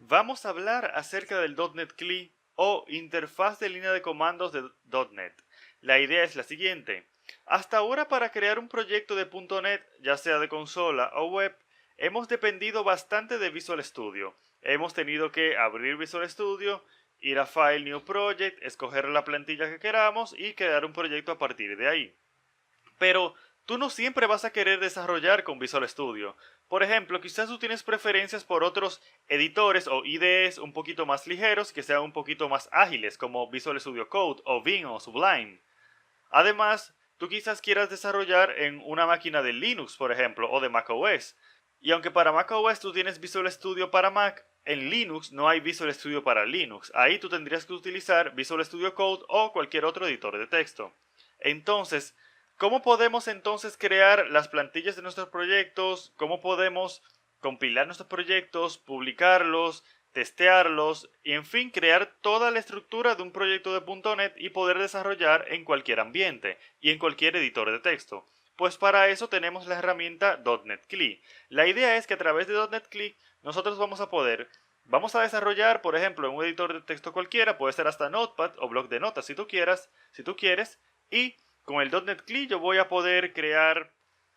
Vamos a hablar acerca del .NET CLI o interfaz de línea de comandos de .NET. La idea es la siguiente. Hasta ahora para crear un proyecto de .NET, ya sea de consola o web, hemos dependido bastante de Visual Studio. Hemos tenido que abrir Visual Studio, ir a File, New Project, escoger la plantilla que queramos y crear un proyecto a partir de ahí. Pero tú no siempre vas a querer desarrollar con Visual Studio. Por ejemplo, quizás tú tienes preferencias por otros editores o IDEs un poquito más ligeros que sean un poquito más ágiles, como Visual Studio Code o Vim o Sublime. Además, tú quizás quieras desarrollar en una máquina de Linux, por ejemplo, o de macOS. Y aunque para macOS tú tienes Visual Studio para Mac, en Linux no hay Visual Studio para Linux. Ahí tú tendrías que utilizar Visual Studio Code o cualquier otro editor de texto. Entonces, ¿cómo podemos entonces crear las plantillas de nuestros proyectos? ¿Cómo podemos compilar nuestros proyectos, publicarlos, testearlos y en fin crear toda la estructura de un proyecto de .NET y poder desarrollar en cualquier ambiente y en cualquier editor de texto? Pues para eso tenemos la herramienta .NET CLI. La idea es que a través de .NET CLI nosotros vamos a desarrollar, por ejemplo, en un editor de texto cualquiera, puede ser hasta Notepad o bloc de notas si tú quieres, y con el .NET CLI yo voy a poder crear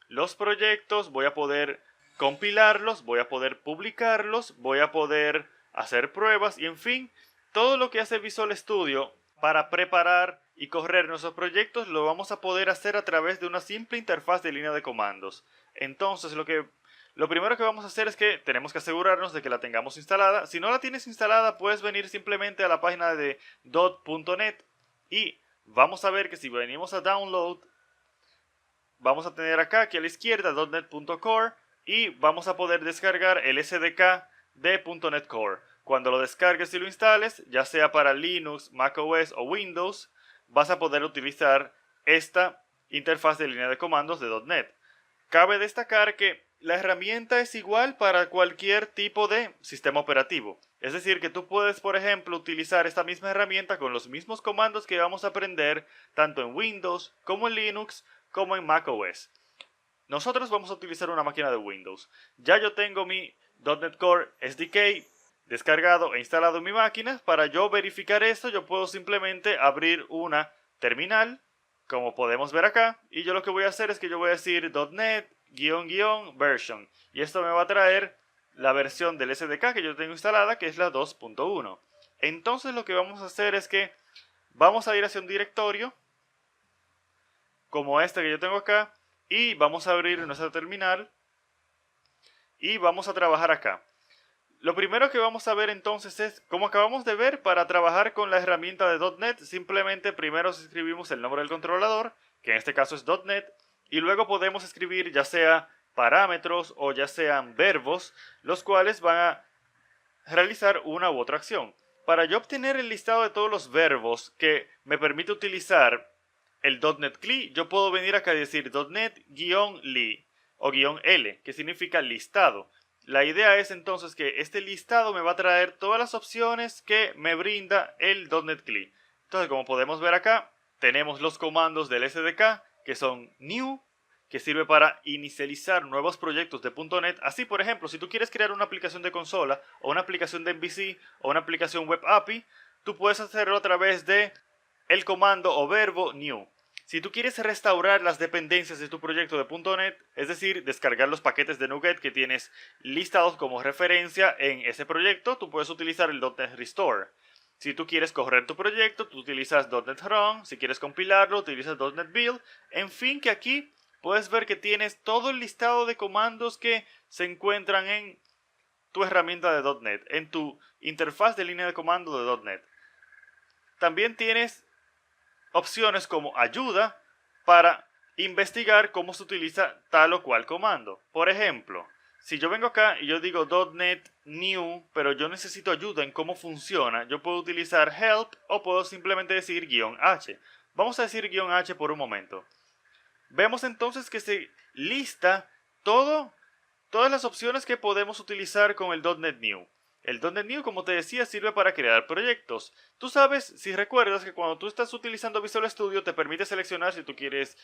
los proyectos, voy a poder compilarlos, voy a poder publicarlos, voy a poder hacer pruebas y en fin, todo lo que hace Visual Studio para preparar y correr nuestros proyectos lo vamos a poder hacer a través de una simple interfaz de línea de comandos. Entonces lo primero que vamos a hacer es que tenemos que asegurarnos de que la tengamos instalada. Si no la tienes instalada, puedes venir simplemente a la página de dot.net y vamos a ver que si venimos a download, vamos a tener acá aquí a la izquierda .NET.Core y vamos a poder descargar el SDK de .NET Core. Cuando lo descargues y lo instales, ya sea para Linux, macOS o Windows, vas a poder utilizar esta interfaz de línea de comandos de .NET. Cabe destacar que la herramienta es igual para cualquier tipo de sistema operativo. Es decir, que tú puedes, por ejemplo, utilizar esta misma herramienta con los mismos comandos que vamos a aprender tanto en Windows como en Linux como en macOS. Nosotros vamos a utilizar una máquina de Windows. Ya yo tengo mi .NET Core SDK descargado e instalado en mi máquina. Para yo verificar esto, yo puedo simplemente abrir una terminal, como podemos ver acá, y yo lo que voy a hacer es que yo voy a decir .NET-version, y esto me va a traer la versión del SDK que yo tengo instalada, que es la 2.1. Entonces lo que vamos a hacer es que vamos a ir hacia un directorio como este que yo tengo acá y vamos a abrir nuestra terminal y vamos a trabajar acá. Lo primero que vamos a ver entonces es, como acabamos de ver, para trabajar con la herramienta de .NET, simplemente primero escribimos el nombre del controlador, que en este caso es .NET, y luego podemos escribir ya sea parámetros o ya sean verbos, los cuales van a realizar una u otra acción. Para yo obtener el listado de todos los verbos que me permite utilizar el .NET CLI, yo puedo venir acá y decir .NET-li o "-l", que significa listado. La idea es entonces que este listado me va a traer todas las opciones que me brinda el .NET CLI. Entonces, como podemos ver acá, tenemos los comandos del SDK, que son new, que sirve para inicializar nuevos proyectos de .NET. Así, por ejemplo, si tú quieres crear una aplicación de consola, o una aplicación de MVC, o una aplicación web API, tú puedes hacerlo a través de el comando o verbo new. Si tú quieres restaurar las dependencias de tu proyecto de .NET, es decir, descargar los paquetes de NuGet que tienes listados como referencia en ese proyecto, tú puedes utilizar el .NET Restore. Si tú quieres correr tu proyecto, tú utilizas .NET Run. Si quieres compilarlo, utilizas .NET Build. En fin, que aquí puedes ver que tienes todo el listado de comandos que se encuentran en tu herramienta de .NET, en tu interfaz de línea de comando de .NET. También tienes opciones como ayuda para investigar cómo se utiliza tal o cual comando. Por ejemplo, si yo vengo acá y yo digo .NET New, pero yo necesito ayuda en cómo funciona, yo puedo utilizar help o puedo simplemente decir "-h". Vamos a decir "-h" por un momento. Vemos entonces que se lista todas las opciones que podemos utilizar con el .NET New. El .NET New, como te decía, sirve para crear proyectos. Tú sabes, si recuerdas, que cuando tú estás utilizando Visual Studio te permite seleccionar si tú quieres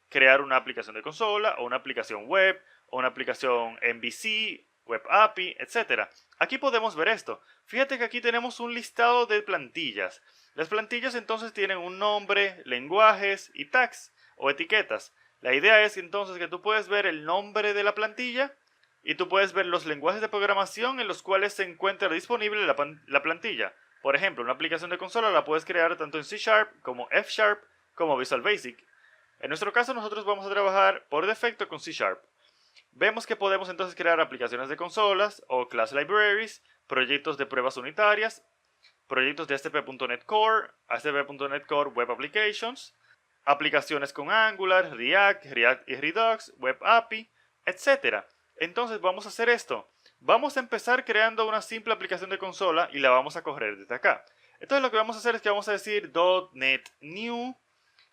crear una aplicación de consola, o una aplicación web, o una aplicación MVC, Web API, etc. Aquí podemos ver esto. Fíjate que aquí tenemos un listado de plantillas. Las plantillas entonces tienen un nombre, lenguajes y tags o etiquetas. La idea es entonces que tú puedes ver el nombre de la plantilla y tú puedes ver los lenguajes de programación en los cuales se encuentra disponible la plantilla. Por ejemplo, una aplicación de consola la puedes crear tanto en C Sharp como F Sharp como Visual Basic. En nuestro caso nosotros vamos a trabajar por defecto con C Sharp. Vemos que podemos entonces crear aplicaciones de consolas o class libraries, proyectos de pruebas unitarias, proyectos de ASP.NET Core, ASP.NET Core Web Applications, aplicaciones con Angular, React y Redux, Web API, etc. Entonces vamos a hacer esto. Vamos a empezar creando una simple aplicación de consola y la vamos a correr desde acá. Entonces lo que vamos a hacer es que vamos a decir .NET New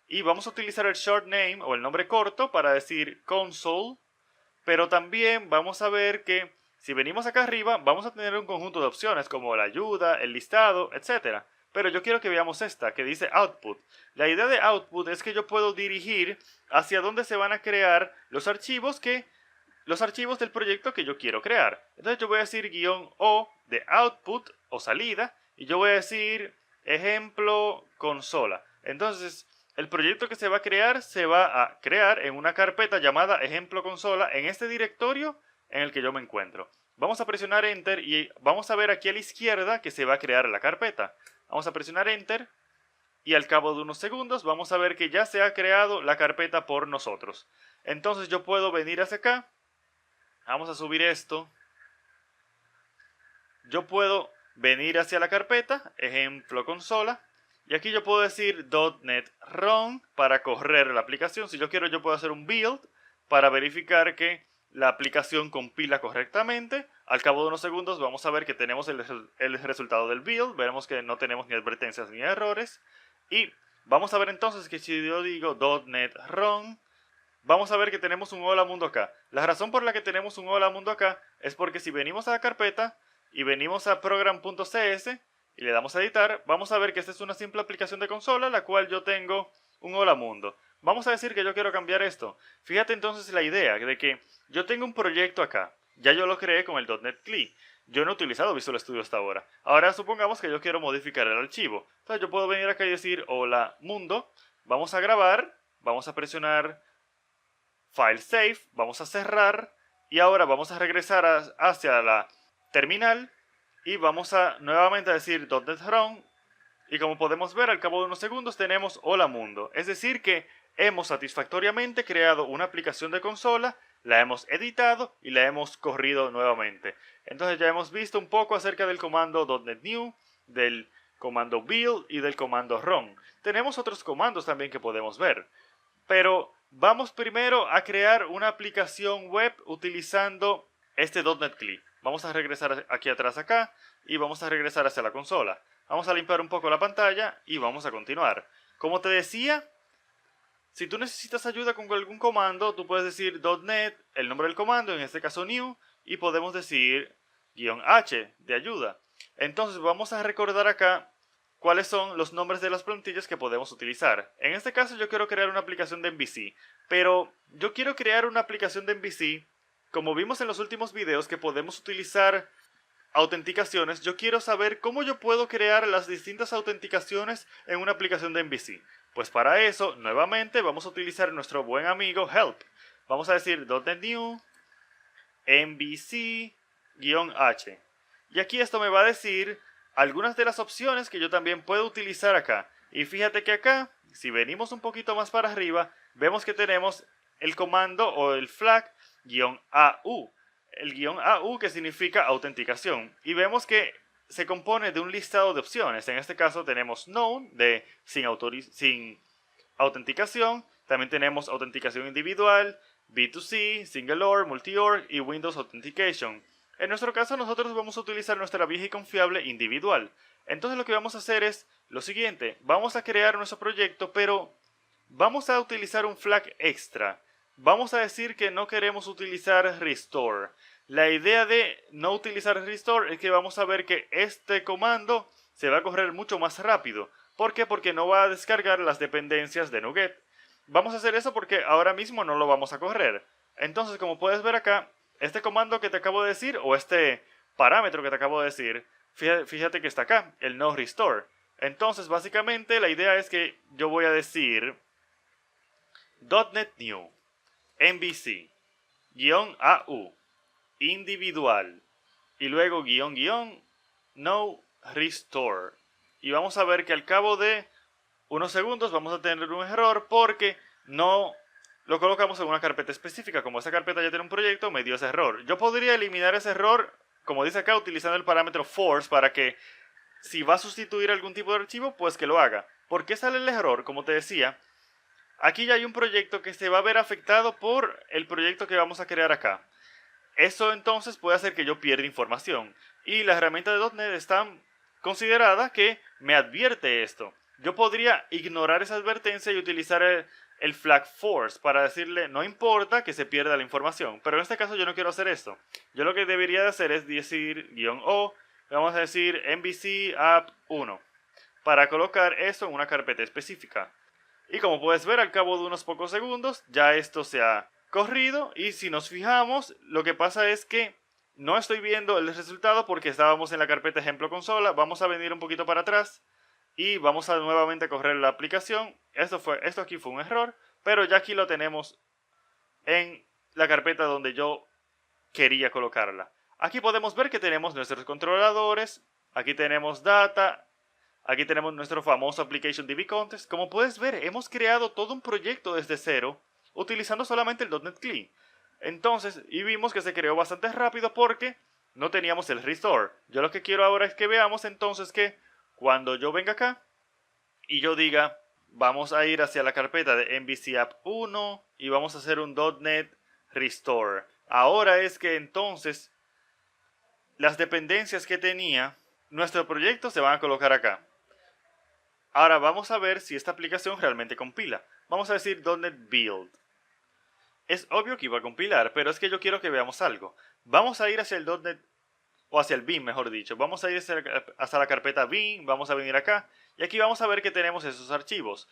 y vamos a utilizar el short name o el nombre corto para decir console. Pero también vamos a ver que si venimos acá arriba vamos a tener un conjunto de opciones como la ayuda, el listado, etc. Pero yo quiero que veamos esta que dice output. La idea de output es que yo puedo dirigir hacia dónde se van a crear los archivos del proyecto que yo quiero crear. Entonces yo voy a decir "-o" de output o salida y yo voy a decir ejemplo consola. Entonces el proyecto que se va a crear en una carpeta llamada ejemplo consola en este directorio en el que yo me encuentro. Vamos a presionar enter y vamos a ver aquí a la izquierda que se va a crear la carpeta. Vamos a presionar enter y al cabo de unos segundos vamos a ver que ya se ha creado la carpeta por nosotros. Entonces yo puedo venir hacia acá. Vamos a subir esto. Yo puedo venir hacia la carpeta, ejemplo consola. Y aquí yo puedo decir .NET Run para correr la aplicación. Si yo quiero, yo puedo hacer un build para verificar que la aplicación compila correctamente. Al cabo de unos segundos vamos a ver que tenemos el resultado del build. Veremos que no tenemos ni advertencias ni errores. Y vamos a ver entonces que si yo digo .NET Run, vamos a ver que tenemos un hola mundo acá. La razón por la que tenemos un hola mundo acá es porque si venimos a la carpeta y venimos a program.cs y le damos a editar, vamos a ver que esta es una simple aplicación de consola, la cual yo tengo un hola mundo. Vamos a decir que yo quiero cambiar esto. Fíjate entonces la idea de que yo tengo un proyecto acá. Ya yo lo creé con el .NET CLI. Yo no he utilizado Visual Studio hasta ahora. Ahora supongamos que yo quiero modificar el archivo. Entonces yo puedo venir acá y decir hola mundo. Vamos a grabar. Vamos a presionar File Save. Vamos a cerrar. Y ahora vamos a regresar hacia la terminal. Y vamos a nuevamente decir .NET Run. Y como podemos ver, al cabo de unos segundos tenemos hola mundo. Es decir que hemos satisfactoriamente creado una aplicación de consola, la hemos editado y la hemos corrido nuevamente. Entonces ya hemos visto un poco acerca del comando .NET New, del comando build y del comando run. Tenemos otros comandos también que podemos ver. Pero vamos primero a crear una aplicación web utilizando este .NET CLI. Vamos a regresar aquí atrás acá y vamos a regresar hacia la consola. Vamos a limpiar un poco la pantalla y vamos a continuar. Como te decía, si tú necesitas ayuda con algún comando, tú puedes decir .NET, el nombre del comando, en este caso new, y podemos decir "-h" de ayuda. Entonces vamos a recordar acá cuáles son los nombres de las plantillas que podemos utilizar. En este caso yo quiero crear una aplicación de MVC, pero yo quiero crear una aplicación de MVC, como vimos en los últimos videos que podemos utilizar autenticaciones. Yo quiero saber cómo yo puedo crear las distintas autenticaciones en una aplicación de MVC. Pues para eso, nuevamente, vamos a utilizar nuestro buen amigo help. Vamos a decir .NET New MVC-H. Y aquí esto me va a decir algunas de las opciones que yo también puedo utilizar acá. Y fíjate que acá, si venimos un poquito más para arriba, vemos que tenemos el comando o el flag -AU. El -AU que significa autenticación. Y vemos que se compone de un listado de opciones. En este caso tenemos known, de sin autenticación. También tenemos autenticación individual, B2C, Single OR, Multi-OR y Windows Authentication. En nuestro caso nosotros vamos a utilizar nuestra vieja y confiable individual. Entonces lo que vamos a hacer es lo siguiente. Vamos a crear nuestro proyecto, pero vamos a utilizar un flag extra. Vamos a decir que no queremos utilizar restore. La idea de no utilizar restore es que vamos a ver que este comando se va a correr mucho más rápido. ¿Por qué? Porque no va a descargar las dependencias de NuGet. Vamos a hacer eso porque ahora mismo no lo vamos a correr. Entonces, como puedes ver acá, este comando que te acabo de decir o este parámetro que te acabo de decir, fíjate que está acá, el no restore. Entonces básicamente la idea es que yo voy a decir .NET New MVC -AU individual y luego no restore. Y vamos a ver que al cabo de unos segundos vamos a tener un error porque no lo colocamos en una carpeta específica. Como esa carpeta ya tiene un proyecto, me dio ese error. Yo podría eliminar ese error, como dice acá, utilizando el parámetro force para que si va a sustituir algún tipo de archivo, pues que lo haga. ¿Por qué sale el error? Como te decía, aquí ya hay un proyecto que se va a ver afectado por el proyecto que vamos a crear acá. Eso entonces puede hacer que yo pierda información. Y la herramienta de .NET está considerada que me advierte esto. Yo podría ignorar esa advertencia y utilizar el flag force para decirle no importa que se pierda la información. Pero en este caso yo no quiero hacer esto. Yo lo que debería de hacer es decir -o, vamos a decir MVC app 1 para colocar eso en una carpeta específica. Y como puedes ver, al cabo de unos pocos segundos ya esto se ha corrido, y si nos fijamos, lo que pasa es que no estoy viendo el resultado porque estábamos en la carpeta ejemplo consola. Vamos a venir un poquito para atrás y vamos a nuevamente correr la aplicación. Esto aquí fue un error, pero ya aquí lo tenemos en la carpeta donde yo quería colocarla. Aquí podemos ver que tenemos nuestros controladores, aquí tenemos data, aquí tenemos nuestro famoso Application DB Contest. Como puedes ver, hemos creado todo un proyecto desde cero utilizando solamente el .NET CLI. Entonces, y vimos que se creó bastante rápido porque no teníamos el restore. Yo lo que quiero ahora es que veamos entonces que cuando yo venga acá y yo diga, vamos a ir hacia la carpeta de MVC App 1 y vamos a hacer un .NET Restore. Ahora es que entonces las dependencias que tenía nuestro proyecto se van a colocar acá. Ahora vamos a ver si esta aplicación realmente compila. Vamos a decir .NET Build. Es obvio que iba a compilar, pero es que yo quiero que veamos algo. Vamos a ir hacia el .NET, o hacia el bin, mejor dicho. Vamos a ir hasta la carpeta bin, vamos a venir acá, y aquí vamos a ver que tenemos esos archivos.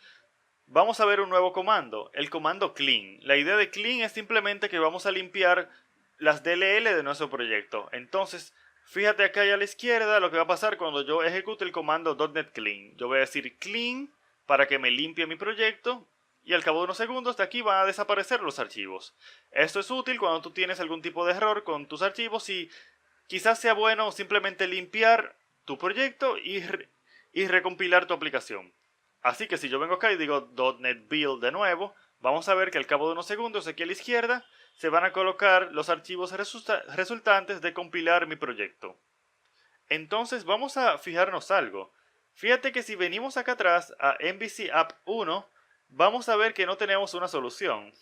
Vamos a ver un nuevo comando, el comando clean. La idea de clean es simplemente que vamos a limpiar las DLL de nuestro proyecto. Entonces, fíjate acá a la izquierda lo que va a pasar cuando yo ejecute el comando .NET clean. Yo voy a decir clean para que me limpie mi proyecto. Y al cabo de unos segundos de aquí van a desaparecer los archivos. Esto es útil cuando tú tienes algún tipo de error con tus archivos y quizás sea bueno simplemente limpiar tu proyecto y recompilar tu aplicación. Así que si yo vengo acá y digo .NET Build de nuevo, vamos a ver que al cabo de unos segundos aquí a la izquierda se van a colocar los archivos resultantes de compilar mi proyecto. Entonces vamos a fijarnos algo. Fíjate que si venimos acá atrás a MVC App 1, vamos a ver que no tenemos una solución.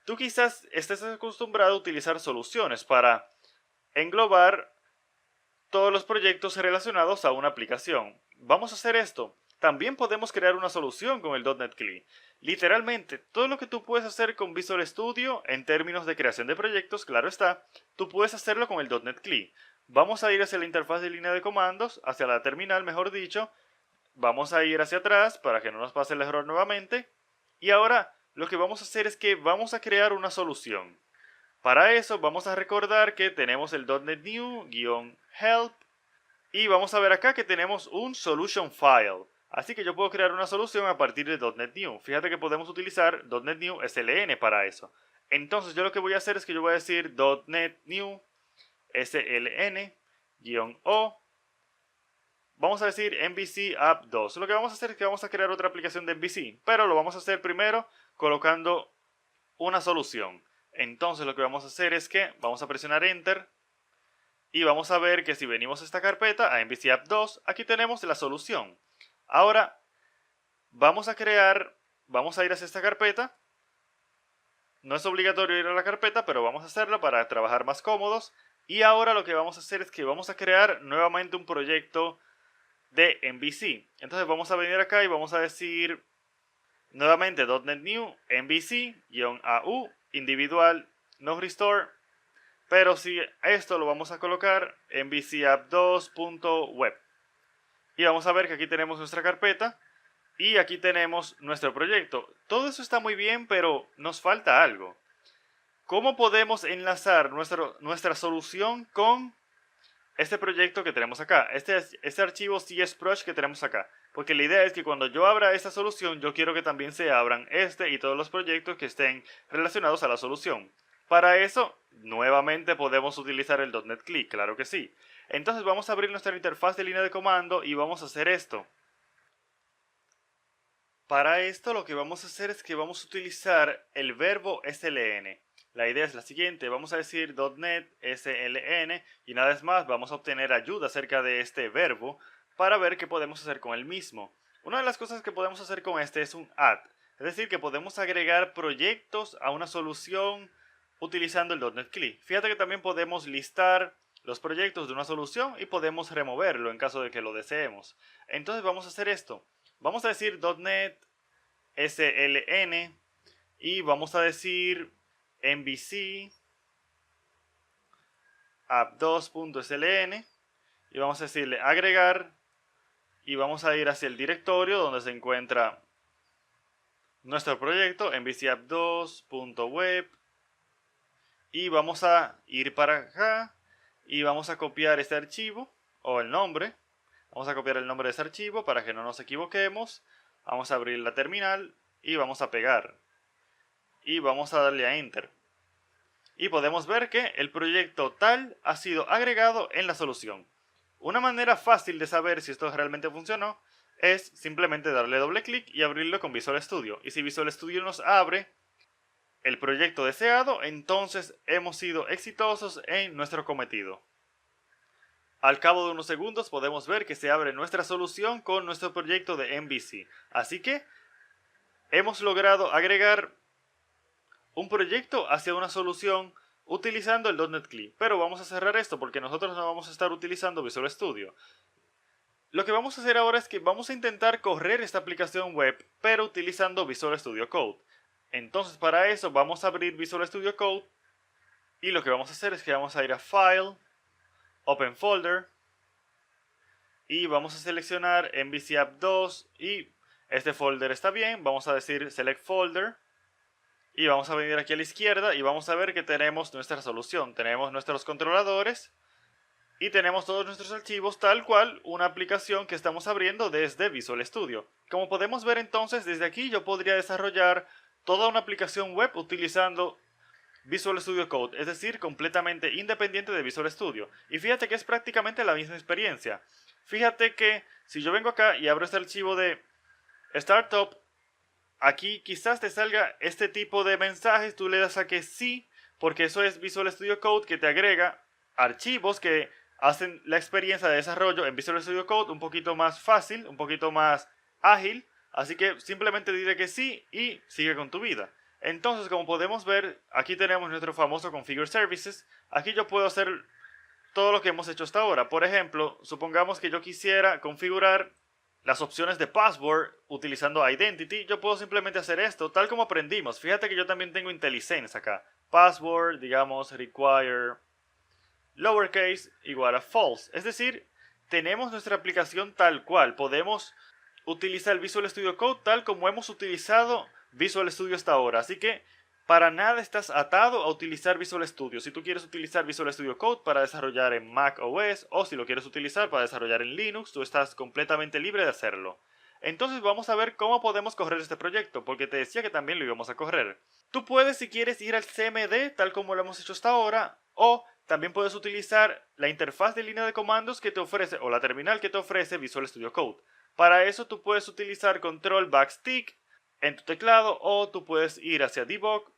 Tú quizás estés acostumbrado a utilizar soluciones para englobar todos los proyectos relacionados a una aplicación. Vamos a hacer esto. También podemos crear una solución con el .NET CLI. Literalmente, todo lo que tú puedes hacer con Visual Studio en términos de creación de proyectos, claro está, tú puedes hacerlo con el .NET CLI. Vamos a ir hacia la interfaz de línea de comandos, hacia la terminal mejor dicho. Vamos a ir hacia atrás para que no nos pase el error nuevamente. Y ahora lo que vamos a hacer es que vamos a crear una solución. Para eso vamos a recordar que tenemos el .NET New-help y vamos a ver acá que tenemos un solution file. Así que yo puedo crear una solución a partir de .NET New. Fíjate que podemos utilizar .NET New SLN para eso. Entonces yo lo que voy a hacer es que yo voy a decir .NET New SLN-O. Vamos a decir MVC App 2. Lo que vamos a hacer es que vamos a crear otra aplicación de MVC, pero lo vamos a hacer primero colocando una solución. Entonces lo que vamos a hacer es que vamos a presionar Enter y vamos a ver que si venimos a esta carpeta, a MVC App 2, aquí tenemos la solución. Ahora vamos a ir hacia esta carpeta. No es obligatorio ir a la carpeta, pero vamos a hacerlo para trabajar más cómodos. Y ahora lo que vamos a hacer es que vamos a crear nuevamente un proyecto de MVC. Entonces vamos a venir acá y vamos a decir nuevamente .NET New MVC-AU individual no restore, pero si esto lo vamos a colocar en MVC App 2.web y vamos a ver que aquí tenemos nuestra carpeta y aquí tenemos nuestro proyecto. Todo eso está muy bien, pero nos falta algo. ¿cómo podemos enlazar nuestra solución con este proyecto que tenemos acá? Este archivo CSProj que tenemos acá. Porque la idea es que cuando yo abra esta solución, yo quiero que también se abran este y todos los proyectos que estén relacionados a la solución. Para eso, nuevamente podemos utilizar el .NET CLI, claro que sí. Entonces vamos a abrir nuestra interfaz de línea de comando y vamos a hacer esto. Para esto lo que vamos a hacer es que vamos a utilizar el verbo sln. La idea es la siguiente, vamos a decir .NET sln y una vez más vamos a obtener ayuda acerca de este verbo para ver qué podemos hacer con el mismo. Una de las cosas que podemos hacer con este es un add, es decir que podemos agregar proyectos a una solución utilizando el .NET CLI. Fíjate que también podemos listar los proyectos de una solución y podemos removerlo en caso de que lo deseemos. Entonces vamos a hacer esto. Vamos a decir .NET sln y vamos a decir MVC app2.sln y vamos a decirle agregar y vamos a ir hacia el directorio donde se encuentra nuestro proyecto MVC app2.web y vamos a ir para acá y vamos a copiar este archivo o el nombre. Vamos a copiar el nombre de ese archivo para que no nos equivoquemos. Vamos a abrir la terminal y vamos a pegar. Y vamos a darle a Enter. Y podemos ver que el proyecto tal ha sido agregado en la solución. Una manera fácil de saber si esto realmente funcionó es simplemente darle doble clic y abrirlo con Visual Studio. Y si Visual Studio nos abre el proyecto deseado, entonces hemos sido exitosos en nuestro cometido. Al cabo de unos segundos podemos ver que se abre nuestra solución con nuestro proyecto de MVC. Así que hemos logrado agregar un proyecto hacia una solución utilizando el .NET CLI. Pero vamos a cerrar esto porque nosotros no vamos a estar utilizando Visual Studio. Lo que vamos a hacer ahora es que vamos a intentar correr esta aplicación web, pero utilizando Visual Studio Code. Entonces para eso vamos a abrir Visual Studio Code y lo que vamos a hacer es que vamos a ir a File, Open Folder y vamos a seleccionar MVC App 2 y este folder está bien, vamos a decir Select Folder y vamos a venir aquí a la izquierda y vamos a ver que tenemos nuestra solución, tenemos nuestros controladores y tenemos todos nuestros archivos tal cual una aplicación que estamos abriendo desde Visual Studio. Como podemos ver entonces desde aquí yo podría desarrollar toda una aplicación web utilizando Visual Studio Code, es decir, completamente independiente de Visual Studio. Y fíjate que es prácticamente la misma experiencia. Fíjate que si yo vengo acá y abro este archivo de Startup, aquí quizás te salga este tipo de mensajes, tú le das a que sí, porque eso es Visual Studio Code que te agrega archivos que hacen la experiencia de desarrollo en Visual Studio Code un poquito más fácil, un poquito más ágil. Así que simplemente dile que sí y sigue con tu vida. Entonces, como podemos ver, aquí tenemos nuestro famoso Configure Services. Aquí yo puedo hacer todo lo que hemos hecho hasta ahora. Por ejemplo, supongamos que yo quisiera configurar las opciones de password utilizando Identity. Yo puedo simplemente hacer esto, tal como aprendimos. Fíjate que yo también tengo IntelliSense acá. Password, digamos, require lowercase igual a false. Es decir, tenemos nuestra aplicación tal cual. Podemos utilizar Visual Studio Code tal como hemos utilizado Visual Studio hasta ahora. Así que para nada estás atado a utilizar Visual Studio. Si tú quieres utilizar Visual Studio Code para desarrollar en Mac OS o si lo quieres utilizar para desarrollar en Linux, tú estás completamente libre de hacerlo. Entonces vamos a ver cómo podemos correr este proyecto, porque te decía que también lo íbamos a correr. Tú puedes, si quieres, ir al CMD tal como lo hemos hecho hasta ahora, o también puedes utilizar la interfaz de línea de comandos que te ofrece, o la terminal que te ofrece Visual Studio Code. Para eso tú puedes utilizar Control Backstick en tu teclado, o tú puedes ir hacia Debug,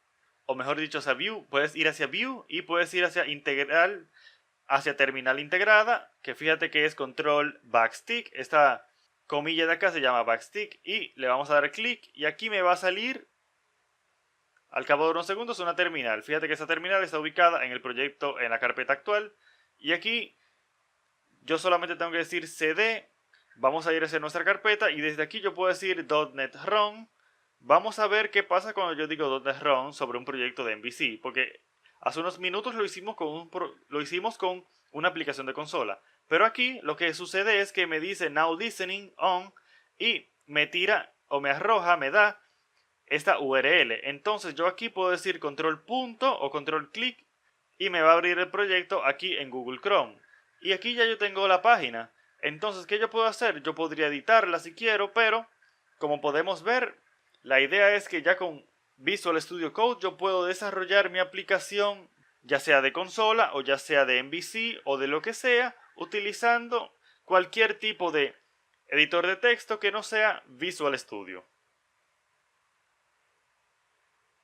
o mejor dicho hacia View, puedes ir hacia View y puedes ir hacia Integral, hacia Terminal Integrada, que fíjate que es Control Backstick. Esta comilla de acá se llama Backstick y le vamos a dar clic y aquí me va a salir al cabo de unos segundos una terminal. Fíjate que esa terminal está ubicada en el proyecto en la carpeta actual y aquí yo solamente tengo que decir cd. Vamos a ir hacia nuestra carpeta y desde aquí yo puedo decir .NET Run. Vamos a ver qué pasa cuando yo digo .NET Run sobre un proyecto de MVC, porque hace unos minutos lo hicimos con una aplicación de consola. Pero aquí lo que sucede es que me dice Now Listening On y me tira o me arroja, me da esta URL. Entonces yo aquí puedo decir control punto o control clic y me va a abrir el proyecto aquí en Google Chrome. Y aquí ya yo tengo la página. Entonces, ¿qué yo puedo hacer? Yo podría editarla si quiero, pero como podemos ver, la idea es que ya con Visual Studio Code yo puedo desarrollar mi aplicación, ya sea de consola o ya sea de MVC o de lo que sea, utilizando cualquier tipo de editor de texto que no sea Visual Studio.